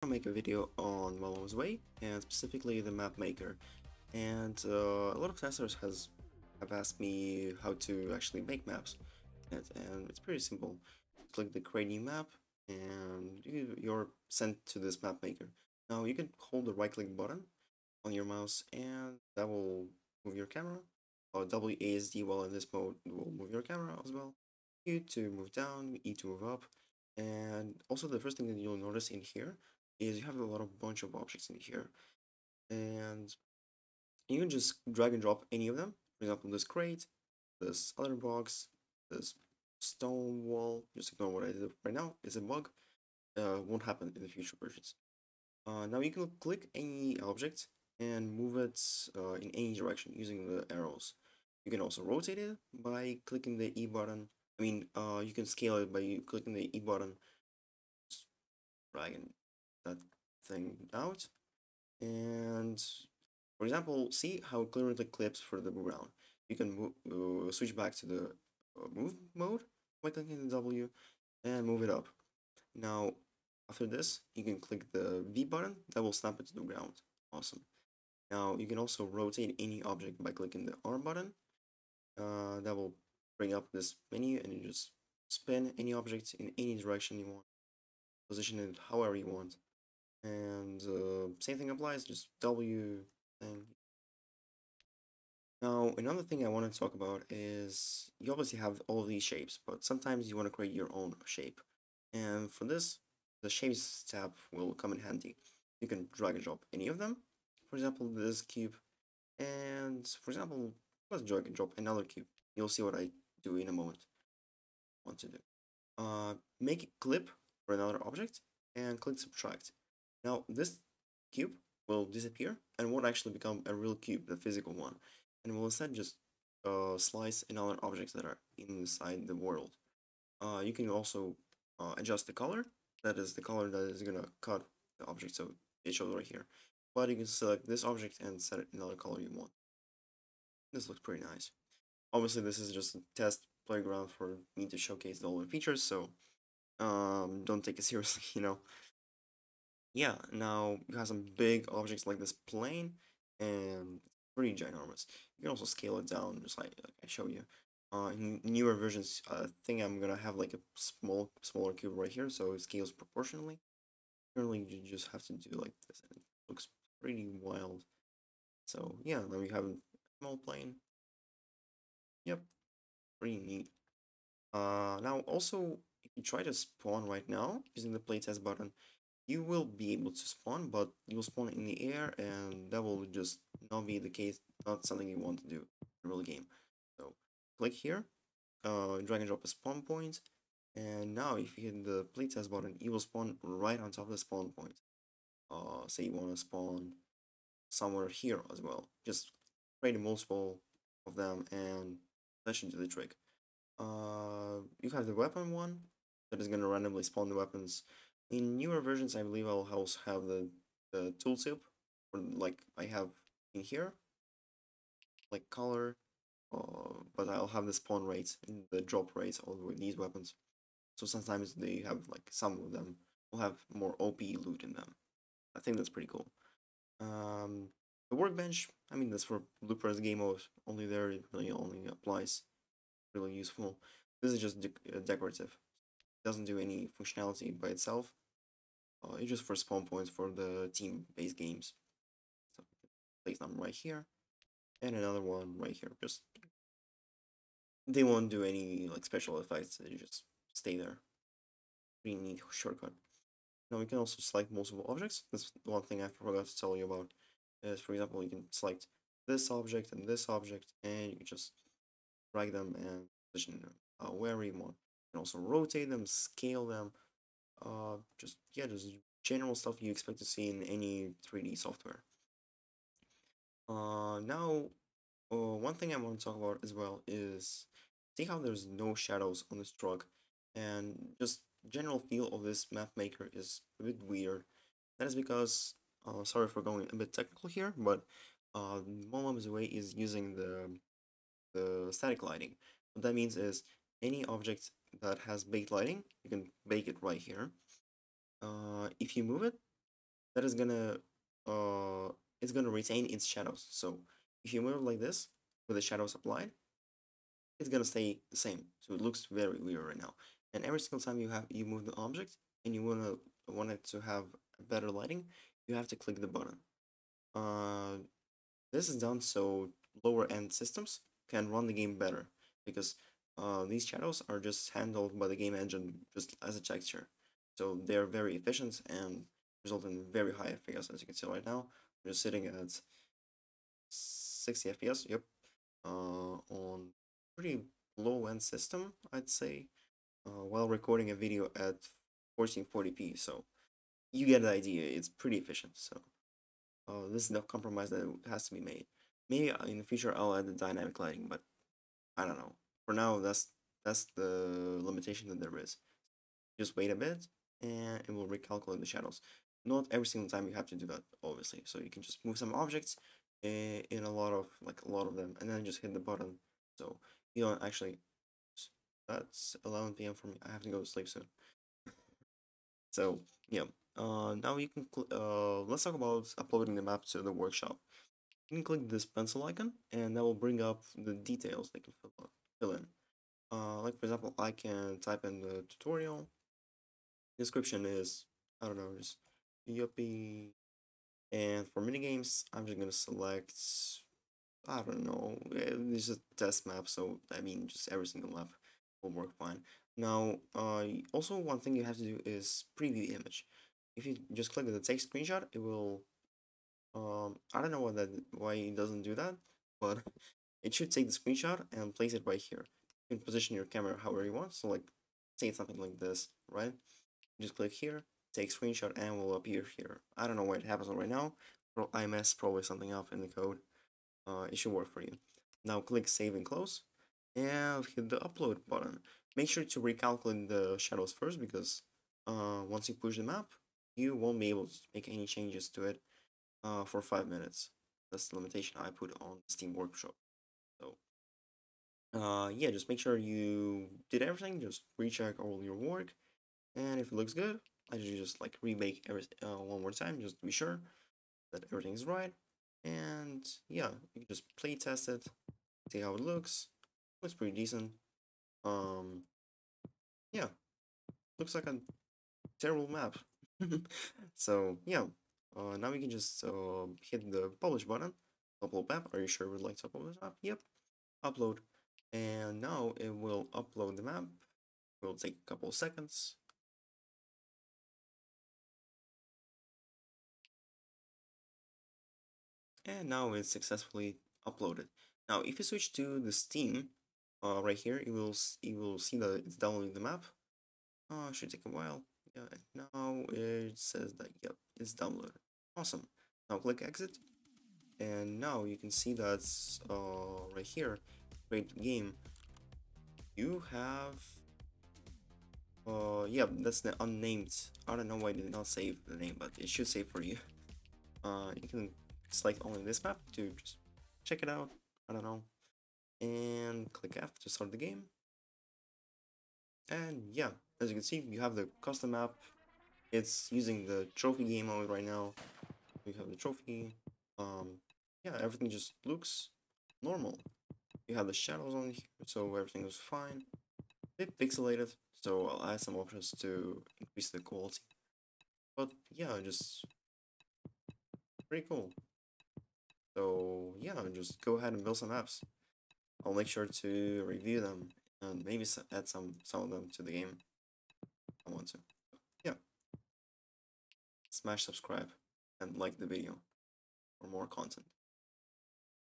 to make a video on WMIA and specifically the map maker. And a lot of testers have asked me how to actually make maps, and it's pretty simple. Click the create new map, and you're sent to this map maker. Now you can hold the right click button on your mouse, and that will move your camera. WASD while in this mode will move your camera as well. U to move down, E to move up, and also the first thing that you'll notice in here is you have a lot of bunch of objects in here, and you can just drag and drop any of them. For example, this crate, this other box, this stone wall. Just ignore what I did right now. It's a bug. Won't happen in the future versions. Now you can click any object and move it in any direction using the arrows. You can also rotate it by clicking the E button. You can scale it by clicking the E button, just dragging that thing out. And for example, see how it clearly clips for the ground. You can switch back to the move mode by clicking the W and move it up. Now, after this, you can click the V button, that will snap it to the ground. Awesome. Now, you can also rotate any object by clicking the R button. That will bring up this menu, and you just spin any object in any direction you want, position it however you want. And same thing applies, just W thing. Now, another thing I want to talk about is you obviously have all these shapes, but sometimes you want to create your own shape. And for this, the Shapes tab will come in handy. You can drag and drop any of them. For example, this cube. And for example, let's drag and drop another cube. You'll see what I do in a moment. Want to do. Make a clip for another object and click subtract. Now, this cube will disappear and won't actually become a real cube, the physical one, and will instead just slice in other objects that are inside the world. You can also adjust the color. That is the color that is gonna cut the object, so it shows right here. But you can select this object and set it another color you want. This looks pretty nice. Obviously, this is just a test playground for me to showcase all the features, so don't take it seriously, you know. Yeah, now you have some big objects like this plane, and it's pretty ginormous. You can also scale it down, just like I showed you. In newer versions, I think I'm gonna have like a smaller cube right here, so it scales proportionally. Currently, you just have to do like this, and it looks pretty wild. So yeah, now you have a small plane. Yep, pretty neat. Now also, if you try to spawn right now using the playtest button, you will be able to spawn, but you'll spawn in the air, and that will just not be the case, not something you want to do in real game. So click here, drag and drop a spawn point, and now if you hit the playtest button, you will spawn right on top of the spawn point. Say you want to spawn somewhere here as well. Just create multiple of them, and that should do the trick. You have the weapon one that is gonna randomly spawn the weapons. In newer versions, I believe I'll also have the tooltip, or like I have in here, like color, but I'll have the spawn rates and the drop rates of these weapons. So sometimes they have like some of them will have more OP loot in them. I think that's pretty cool. The workbench, I mean that's for Blueprint's game mode. Only there it really only applies. Really useful. This is just decorative. It doesn't do any functionality by itself. It's just for spawn points for the team-based games. So place them right here, and another one right here. Just they won't do any like special effects. They just stay there. Pretty neat shortcut. Now we can also select multiple objects. That's one thing I forgot to tell you about. Is for example, you can select this object and this object, and you can just drag them and position them wherever you want. You can also rotate them, scale them. Just general stuff you expect to see in any 3D software. Now, one thing I want to talk about as well is see how there's no shadows on this truck, and just general feel of this map maker is a bit weird. That is because, sorry for going a bit technical here, but WMIA is using the static lighting. What that means is any object that has baked lighting, you can bake it right here. If you move it, that is gonna it's gonna retain its shadows. So if you move like this with the shadows applied, it's gonna stay the same. So it looks very weird right now. And every single time you move the object and you want it to have better lighting, you have to click the button. Uh, this is done so lower end systems can run the game better because these shadows are just handled by the game engine just as a texture. So they're very efficient and result in very high FPS. As you can see right now, we're just sitting at 60 FPS. Yep, on pretty low end system, I'd say, while recording a video at 1440p. So you get the idea. It's pretty efficient. So this is the compromise that has to be made. Maybe in the future I'll add the dynamic lighting, but I don't know. For now, that's the limitation that there is. Just wait a bit, and it will recalculate the shadows. Not every single time you have to do that, obviously. So you can just move some objects in a lot of them, and then just hit the button. So you don't actually. That's 11 p.m. for me. I have to go to sleep soon. So yeah. Now you can. Let's talk about uploading the map to the workshop. You can click this pencil icon, and that will bring up the details they can fill in. Like for example, I can type in the tutorial. Description is, I don't know, just yuppie. And for minigames, I'm just gonna select, I don't know, this is a test map, so I mean, just every single map will work fine. Now, also one thing you have to do is preview image. If you just click the take screenshot, it will, I don't know why it doesn't do that, but it should take the screenshot and place it right here. You can position your camera however you want, so like, say something like this, right? Just click here, take screenshot, and will appear here. I don't know why it happens right now. I messed probably something up in the code. It should work for you. Now click save and close, and hit the upload button. Make sure to recalculate the shadows first because once you push the map, you won't be able to make any changes to it for 5 minutes. That's the limitation I put on Steam Workshop. So yeah, just make sure you did everything. Just recheck all your work, and if it looks good, I should just like remake everything one more time just to be sure that everything is right. And yeah, you can just play test it, see how it looks. Looks pretty decent. Um, yeah, looks like a terrible map. So yeah, now we can just hit the publish button. Upload map. Are you sure we'd like to upload this map? Yep. Upload. And now it will upload the map. It will take a couple of seconds. And now it's successfully uploaded. Now, if you switch to the Steam, right here, you will see that it's downloading the map. It should take a while. Yeah, now it says that yep, it's downloaded. Awesome. Now click exit, and now you can see that's right here. Create game. You have yeah, that's the unnamed. I don't know why it did not save the name, but it should save for you. You can select only this map to just check it out. I don't know, and click F to start the game. And yeah, as you can see, you have the custom map. It's using the trophy game mode right now. You have the trophy. Yeah, everything just looks normal. You have the shadows on here, so everything is fine. A bit pixelated, so I'll add some options to increase the quality. But yeah, just pretty cool. So yeah, just go ahead and build some apps. I'll make sure to review them and maybe add some of them to the game. I want to. Yeah, smash subscribe and like the video for more content.